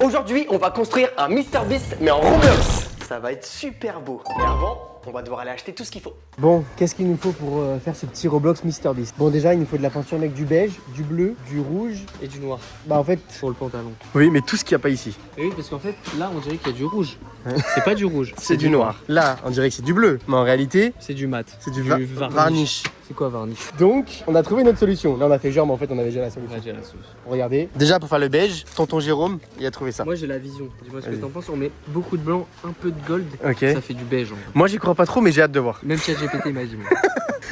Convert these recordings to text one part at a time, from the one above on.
Aujourd'hui, on va construire un MrBeast mais en Roblox. Ça va être super beau. Mais avant, on va devoir aller acheter tout ce qu'il faut. Bon, qu'est-ce qu'il nous faut pour faire ce petit Roblox MrBeast? Bon, déjà, il nous faut de la peinture avec du beige, du bleu, du rouge et du noir. Bah en fait, Pour le pantalon. Oui, mais tout ce qu'il n'y a pas ici. Et oui, parce qu'en fait, là, on dirait qu'il y a du rouge. C'est pas du rouge. C'est du noir. Là, on dirait que c'est du bleu. Mais en réalité, C'est du mat. c'est du varnish. C'est quoi varnish? donc, on a trouvé notre solution. Là, on a fait genre, mais en fait, on avait déjà la solution. Ouais, j'ai la sauce. Regardez. Déjà, pour faire le beige, tonton Jérôme, il a trouvé ça. Moi, j'ai la vision. Dis-moi ce que Vas-y. t'en penses. On met beaucoup de blanc, un peu de gold. Ok. Ça fait du beige en vrai. Moi, j'y crois pas trop, mais j'ai hâte de voir. Même ChatGPT m'a dit. Moi.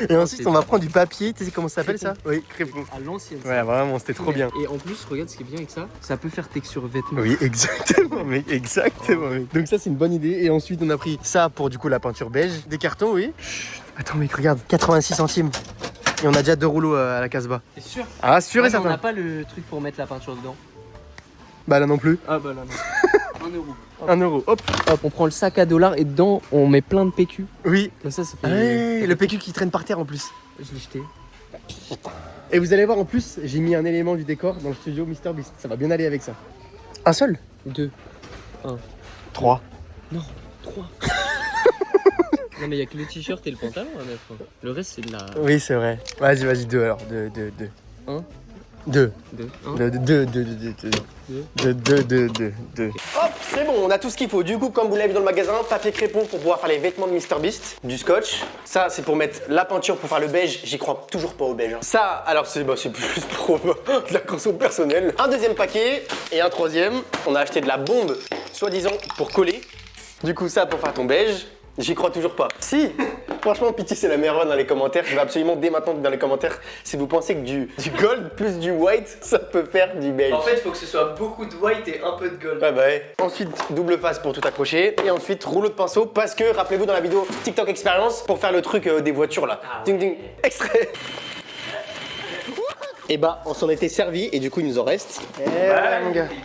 Et ensuite, on va prendre du papier. Tu sais comment ça s'appelle ça? Oui, crépon. À l'ancienne. ça. Ouais, vraiment, c'était trop bien. Et en plus, regarde ce qui est bien avec ça. Ça peut faire texture vêtements. Oui, exactement, mec, exactement, mec. Donc ça, c'est une bonne idée. Et ensuite, on a pris ça pour du coup la peinture beige. Des cartons, oui. Chut, attends, mec, regarde, 86 centimes. Et on a déjà 2 rouleaux à la Casbah. T'es sûr? Ah, sûr et Ouais, mais on certain. n'a pas le truc pour mettre la peinture dedans. Bah là non plus. Ah bah là non. 1 euro. 1 euro, hop. Hop, on prend le sac à $, et dedans, on met plein de PQ. Oui. Comme ça fait. Ouais, le PQ qui traîne par terre en plus. Je l'ai jeté. Et vous allez voir, en plus, j'ai mis un élément du décor dans le studio MrBeast. Ça va bien aller avec ça. Un seul? 2. 3. Non, 3. Non mais il y a que le t-shirt et le pantalon à mettre. Le reste c'est de la... Oui, c'est vrai. Vas-y, vas-y, 2 alors. 2. 1, 2. 2, 1, 2. 2. Hop, c'est bon, on a tout ce qu'il faut. Du coup, comme vous l'avez vu dans le magasin, papier crépon pour pouvoir faire les vêtements de MrBeast, du scotch. Ça, c'est pour mettre la peinture pour faire le beige. J'y crois toujours pas au beige. Hein. Ça, alors c'est plus pour de la conso personnelle. Un deuxième paquet et un troisième. On a acheté de la bombe, soi-disant, pour coller. Du coup, ça pour faire ton beige. J'y crois toujours pas. Si, franchement, Pity, c'est la meilleure dans les commentaires. Je vais absolument dès maintenant dans les commentaires si vous pensez que du gold plus du white, ça peut faire du beige. En fait, il faut que ce soit beaucoup de white et un peu de gold. Ouais, bah ouais. Ensuite, double face pour tout accrocher. Et ensuite, rouleau de pinceau. Parce que, rappelez-vous dans la vidéo TikTok Experience, pour faire le truc des voitures là. Ah, Ding ding. Extrait. Et bah, on s'en était servi et du coup, il nous en reste.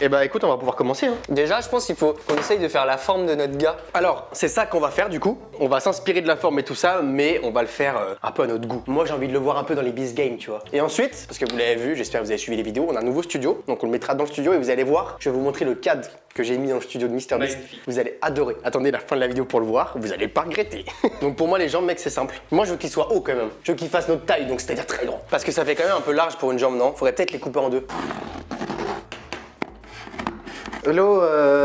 Et bah, écoute, on va pouvoir commencer. Hein. Déjà, je pense qu'il faut qu'on essaye de faire la forme de notre gars. Alors, c'est ça qu'on va faire du coup. On va s'inspirer de la forme et tout ça, mais on va le faire un peu à notre goût. Moi, j'ai envie de le voir un peu dans les Beast Games, tu vois. Et ensuite, parce que vous l'avez vu, j'espère que vous avez suivi les vidéos, on a un nouveau studio. Donc, on le mettra dans le studio et vous allez voir. Je vais vous montrer le cadre que j'ai mis dans le studio de MrBeast. Magnifique. Vous allez adorer. Attendez la fin de la vidéo pour le voir. Vous allez pas regretter. Donc, pour moi, les jambes, mec, c'est simple. Moi, je veux qu'il soit haut quand même. Je veux qu'il fasse notre taille, donc c'est-à-dire très grand. Parce que ça fait quand même un peu large pour une jambe, non? Faudrait peut-être les couper en deux. Hello,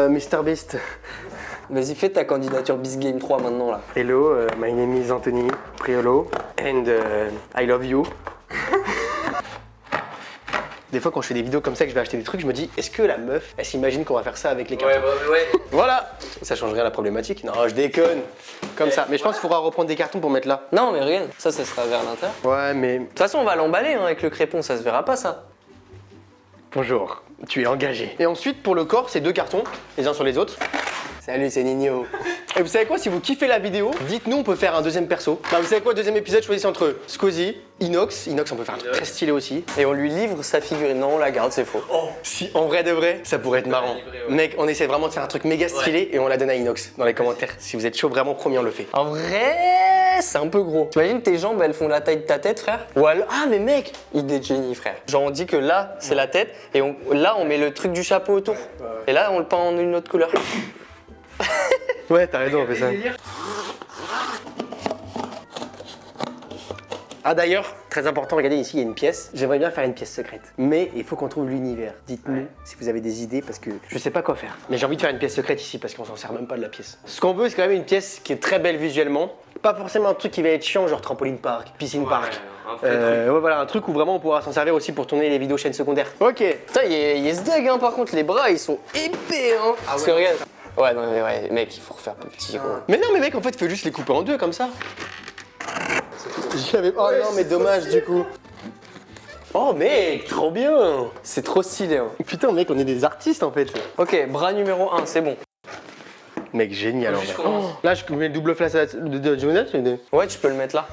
MrBeast. Vas-y, fais ta candidature Beast Game 3 maintenant là. Hello, my name is Anthony Priolo and I love you. Des fois, quand je fais des vidéos comme ça, que je vais acheter des trucs, je me dis, est-ce que la meuf, elle s'imagine qu'on va faire ça avec les cartons? ouais. Voilà, ça changerait la problématique. Non, je déconne. Comme ça. Mais je pense qu'il faudra reprendre des cartons pour mettre là. Non, mais regarde, ça sera vers l'intérieur. Ouais, mais De toute façon, on va l'emballer hein, avec le crépon, ça se verra pas ça. bonjour, tu es engagé. Et ensuite, pour le corps, c'est 2 cartons, les uns sur les autres. Salut, c'est Nino. Et vous savez quoi, si vous kiffez la vidéo, dites-nous, on peut faire un deuxième perso. Bah, vous savez quoi, deuxième épisode, choisissez entre Squeezie, Inox. Inox, on peut faire un truc très stylé aussi. Et on lui livre sa figurine. Non, on la garde, c'est faux. Oh, si en vrai de vrai, ça pourrait être marrant. livrer, ouais. Mec, on essaie vraiment de faire un truc méga stylé et on la donne à Inox dans les commentaires. Si vous êtes chaud, vraiment, promis, on le fait. En vrai, c'est un peu gros. T'imagines tes jambes, elles font la taille de ta tête, frère? Ou alors, ah, mais mec, idée de génie, frère. Genre, on dit que là, c'est la tête, et là, on met le truc du chapeau autour. Et là, on le peint en une autre couleur. Ouais, t'as raison, on fait ça. Ah d'ailleurs, très important, regardez ici, il y a une pièce. J'aimerais bien faire une pièce secrète. Mais il faut qu'on trouve l'univers. Dites-nous si vous avez des idées parce que je sais pas quoi faire. Mais j'ai envie de faire une pièce secrète ici parce qu'on s'en sert même pas de la pièce. Ce qu'on veut, c'est quand même une pièce qui est très belle visuellement. Pas forcément un truc qui va être chiant, genre trampoline park, piscine park. Ouais, voilà, un truc où vraiment on pourra s'en servir aussi pour tourner les vidéos chaînes secondaires. Ok. Putain, il est sdeg, hein, par contre, les bras, ils sont épais, hein. Parce que regarde. Ouais, non, mais ouais, mec, il faut refaire plus petit, gros. Mais non, mais mec, en fait, faut juste les couper en deux comme ça. J'avais. Oh non, mais dommage du coup. Oh mec, trop bien. C'est trop stylé, hein. Putain, mec, on est des artistes en fait. Ok, bras numéro 1, c'est bon. Mec, génial en Juste vrai. commence. Là, je mets le double face de Jonas. Ouais, tu peux le mettre là.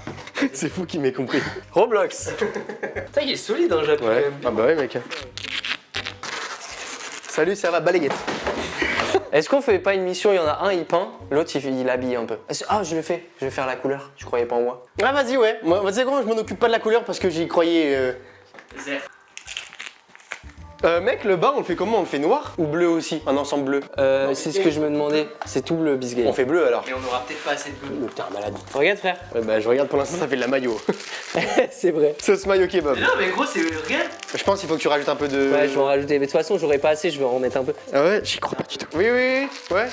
C'est fou qui m'ait compris. Roblox. Putain, il est solide, hein, Jacques, quand Ouais. même. Ah bah ouais, mec. Salut, ça va, balayette. Est-ce qu'on fait pas une mission, il y en a un, il peint, l'autre, il habille un peu. Ah, je le fais, je vais faire la couleur. Tu croyais pas en moi? Ah, vas-y, ouais. Moi, tu sais quoi, je m'en occupe pas de la couleur parce que j'y croyais. Mec, le bas, on le fait comment? On le fait noir ou bleu aussi? Un ensemble bleu? C'est ce que je me demandais. C'est tout bleu, Bisgay. On fait bleu alors. Et on aura peut-être pas assez de bleu. Putain, malade. Regarde, frère. Bah, je regarde pour l'instant, ça fait de la maillot. C'est vrai. Sauce maillot kebab. Non, mais gros, c'est rien. Je pense qu'il faut que tu rajoutes un peu de. Ouais, je vais en rajouter. Mais de toute façon, j'aurais pas assez, je vais en remettre un peu. Ah ouais, j'y crois pas du tout. Oui, oui, oui, ouais.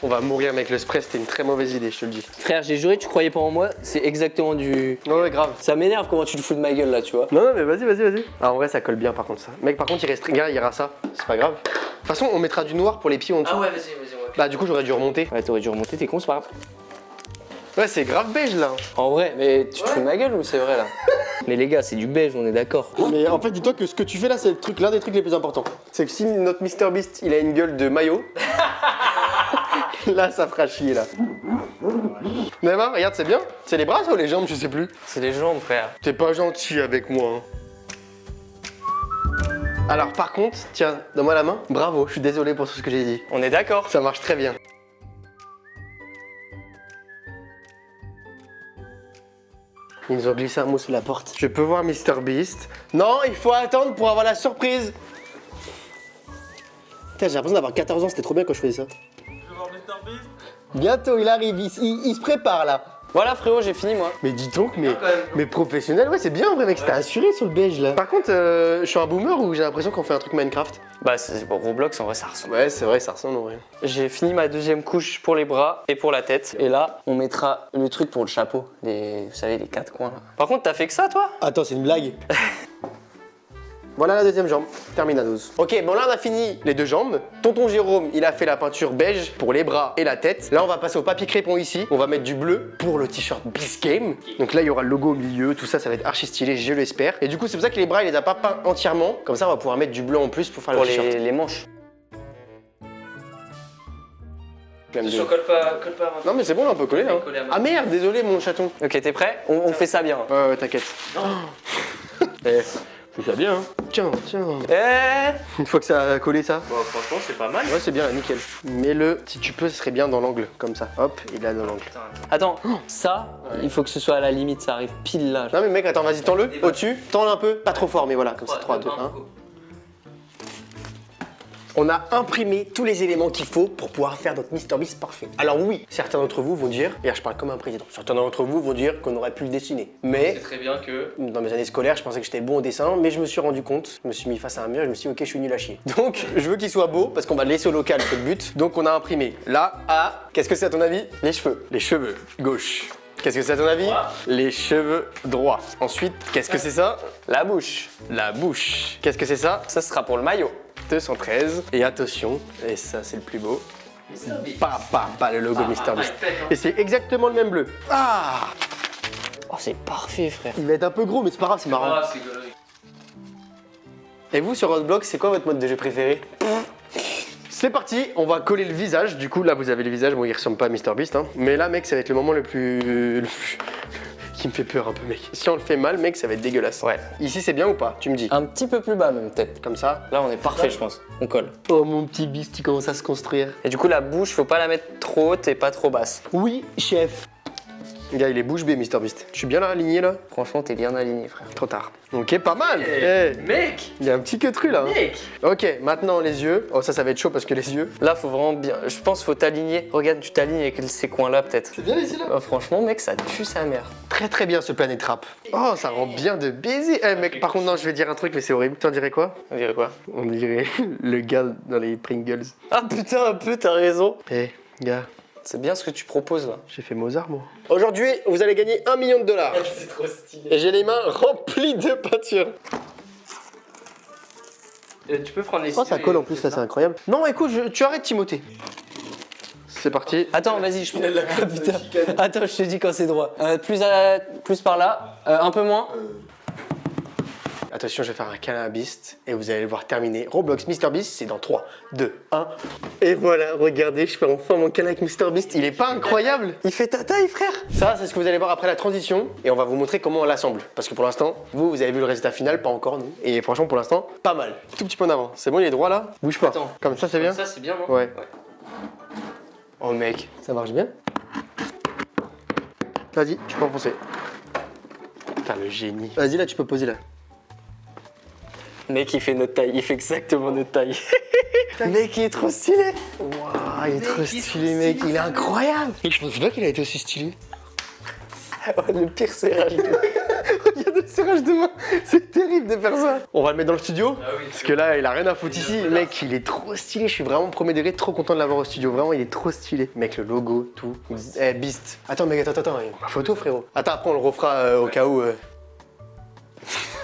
On va mourir, mec. Le spray, c'était une très mauvaise idée, je te le dis. Frère, j'ai juré, tu croyais pas en moi. C'est exactement du. Ouais, grave. Ça m'énerve comment tu te fous de ma gueule là, tu vois. Non, non, mais vas-y, vas-y, vas-y. Ah, en vrai, ça colle bien par contre, ça. Mec, par contre, il reste. Regarde, il y aura ça. C'est pas grave. De toute façon, on mettra du noir pour les pieds en dessous. Ah ouais, vas-y, on va. Bah, du coup, j'aurais dû remonter. Ouais, t'aurais dû remonter, t'es con, c'est pas grave. Ouais, c'est grave beige là. En vrai, mais tu te fous de ma gueule ou c'est vrai là? Mais les gars, c'est du beige, on est d'accord. Mais en fait, dis-toi que ce que tu fais là, c'est l'un des trucs les plus importants. C'est que si notre MrBeast, il a une gueule de maillot. Là, ça fera chier là. Neymar, regarde, c'est bien. C'est les bras ça, ou les jambes, je sais plus. C'est les jambes, frère. T'es pas gentil avec moi. Hein. Alors, par contre, tiens, donne-moi la main. Bravo, je suis désolé pour tout ce que j'ai dit. On est d'accord. Ça marche très bien. Ils nous ont glissé un mot sous la porte. Je peux voir MrBeast. Non, il faut attendre pour avoir la surprise. Putain, j'ai l'impression d'avoir 14 ans, c'était trop bien quand je faisais ça. Bientôt, il arrive, il se prépare là. Voilà, frérot, j'ai fini moi. Mais dis donc, mais professionnel, ouais, c'est bien en vrai, mec, c'était assuré sur le beige là. Par contre, je suis un boomer ou j'ai l'impression qu'on fait un truc Minecraft? Bah, c'est pour Roblox, en vrai, ça ressemble. Ouais, c'est vrai, ça ressemble en vrai. J'ai fini ma deuxième couche pour les bras et pour la tête. Et là, on mettra le truc pour le chapeau. Vous savez, les 4 coins là. Par contre, t'as fait que ça, toi? Attends, c'est une blague. Voilà la deuxième jambe, terminados. Ok, bon là on a fini les deux jambes. Tonton Jérôme, il a fait la peinture beige pour les bras et la tête. Là on va passer au papier crépon ici. On va mettre du bleu pour le t-shirt Beast Game. Donc là il y aura le logo au milieu, tout ça, ça va être archi stylé, je l'espère. Et du coup c'est pour ça que les bras il les a pas peints entièrement. Comme ça on va pouvoir mettre du bleu en plus pour faire Pour le t-shirt. les manches. Même deux. Colle pas Non mais c'est bon là on peut coller là. coller à mort. Ah merde, désolé mon chaton. Ok, t'es prêt? On fait ça bien. Ouais, t'inquiète. Fais ça bien hein. Tiens. Une fois que ça a collé ça. Bon, franchement, c'est pas mal. Ouais c'est bien là, nickel. Mets-le, si tu peux, ce serait bien dans l'angle, comme ça. Hop, il est dans l'angle. Attends, ça, il faut que ce soit à la limite, ça arrive pile là. Non mais mec, attends, vas-y, tends-le, au-dessus. Tends-le un peu, pas trop fort, mais voilà, comme ça, 3, 2, 1. On a imprimé tous les éléments qu'il faut pour pouvoir faire notre MrBeast parfait. Alors oui, certains d'entre vous vont dire, et là je parle comme un président, certains d'entre vous vont dire qu'on aurait pu le dessiner. Mais C'est très bien que. dans mes années scolaires, je pensais que j'étais bon au dessin, mais je me suis rendu compte, je me suis mis face à un mur, et je me suis dit ok, je suis nul à chier. Donc je veux qu'il soit beau, parce qu'on va le laisser au local, c'est le but. Donc on a imprimé là, à, qu'est-ce que c'est à ton avis? Les cheveux. Les cheveux, gauche. Qu'est-ce que c'est à ton avis? Droit. Les cheveux droits. Ensuite, qu'est-ce que c'est ça? La bouche. La bouche. Qu'est-ce que c'est ça? Ça sera pour le maillot. 213. Et attention, et ça c'est le plus beau. Le logo MrBeast. Et c'est exactement le même bleu. Ah! Oh, c'est parfait, frère. Il va être un peu gros, mais c'est pas grave, c'est marrant. c'est galerie. Et vous, sur Roblox, c'est quoi votre mode de jeu préféré? C'est parti, on va coller le visage. Du coup, là, vous avez le visage. Bon, il ressemble pas à MrBeast, hein. Mais là, mec, ça va être le moment le plus qui me fait peur un peu, mec. Si on le fait mal, mec, ça va être dégueulasse. Ouais. Ici, c'est bien ou pas? Tu me dis. Un petit peu plus bas, même, peut-être. Comme ça. Là, on est parfait, je pense. On colle. Oh, mon petit beast, il commence à se construire. Et du coup, la bouche, faut pas la mettre trop haute et pas trop basse. Oui, chef. Gars, il est bouche bée, MrBeast. Je suis bien là, aligné, là? Franchement, t'es bien aligné, frère. Trop tard. Ok, pas mal. Eh, Mec! il y a un petit queutru, là. Hein. Ok, maintenant, les yeux. Oh, ça va être chaud parce que les yeux. Là, faut vraiment bien. Je pense faut t'aligner. Regarde, tu t'alignes avec ces coins-là, peut-être. C'est bien ici, là? Oh, franchement, mec, ça tue sa mère. Très très bien ce Planet Rap. Oh, ça rend bien de baiser. Eh mec, par contre, non, je vais dire un truc, mais c'est horrible. Tu en dirais quoi? On dirait quoi? On dirait le gars dans les Pringles. Ah putain, un peu, t'as raison. Eh, gars, C'est bien ce que tu proposes là. j'ai fait Mozart, moi. Aujourd'hui, vous allez gagner $1 million. C'est trop stylé. Et j'ai les mains remplies de peinture. Tu peux prendre les Oh, ça colle en plus, là, c'est incroyable. Non, écoute, tu arrêtes, Timothée. C'est parti. Attends, vas-y, je prends. Ah, putain. Attends, je te dis quand c'est droit. Plus par là, un peu moins. Attention, je vais faire un câlin à Beast et vous allez le voir terminer. Roblox MrBeast, c'est dans 3, 2, 1. Et voilà, regardez, je fais enfin mon câlin avec MrBeast. Il est pas incroyable? Il fait ta taille, frère. Ça, c'est ce que vous allez voir après la transition et on va vous montrer comment on l'assemble. Parce que pour l'instant, vous avez vu le résultat final, pas encore nous. Et franchement, pour l'instant, pas mal. Tout petit peu en avant. C'est bon, il est droit là? Bouge pas. Attends. Comme ça, c'est bien? Ça, c'est bien, non? Ouais. Oh, mec. Ça marche bien? Vas-y, tu peux enfoncer. Putain, le génie. Vas-y, là, tu peux poser là. Mec, il fait notre taille, il fait exactement notre taille. Mec, il est trop stylé. Waouh, il est trop stylé, mec. Il est incroyable. Je pensais pas qu'il a été aussi stylé. Le pire serrage de... Regarde le serrage de main. C'est terrible de faire ça. On va le mettre dans le studio. Parce que là, il a rien à foutre ici. Mec, il est trop stylé. Je suis vraiment premier degré, trop content de l'avoir au studio. Vraiment, il est trop stylé. Mec, le logo, tout. Eh, Beast. Attends, mec, attends. Ma photo, frérot. Attends, après, on le refera au cas où.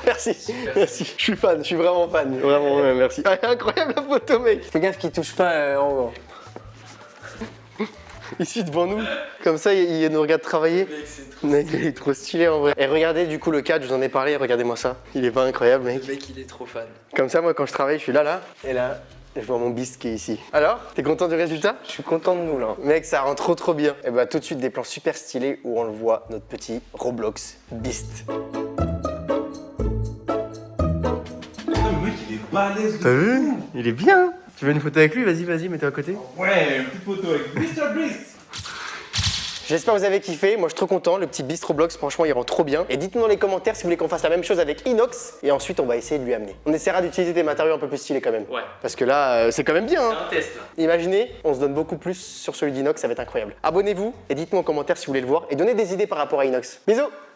Merci. Je suis fan, je suis vraiment fan. Vraiment, ouais, merci. Ah, incroyable la photo, mec. Fais gaffe qu'il touche pas en haut. Ici devant nous, comme ça il nous regarde travailler. Mec, il est trop stylé en vrai. Et regardez du coup le cadre, je vous en ai parlé, regardez-moi ça. Il est pas incroyable, mec. Le mec, il est trop fan. Comme ça, moi quand je travaille, je suis là, et là, je vois mon Beast qui est ici. Alors, t'es content du résultat? Je suis content de nous là. Mec, ça rend trop bien. Et bah tout de suite des plans super stylés où on le voit, notre petit Roblox Beast. Le mec, il est balèze. T'as vu? Il est bien. Tu veux une photo avec lui? Vas-y, mets-toi à côté. Ouais, une petite photo avec Mr. Beast. J'espère que vous avez kiffé, moi je suis trop content, le petit Beast Roblox franchement il rend trop bien. Et dites-nous dans les commentaires si vous voulez qu'on fasse la même chose avec Inox et ensuite on va essayer de lui amener. On essaiera d'utiliser des matériaux un peu plus stylés quand même. Ouais. Parce que là c'est quand même bien. Hein. Un test là. Imaginez, on se donne beaucoup plus sur celui d'Inox, ça va être incroyable. Abonnez-vous et dites-nous en commentaire si vous voulez le voir et donnez des idées par rapport à Inox. Bisous!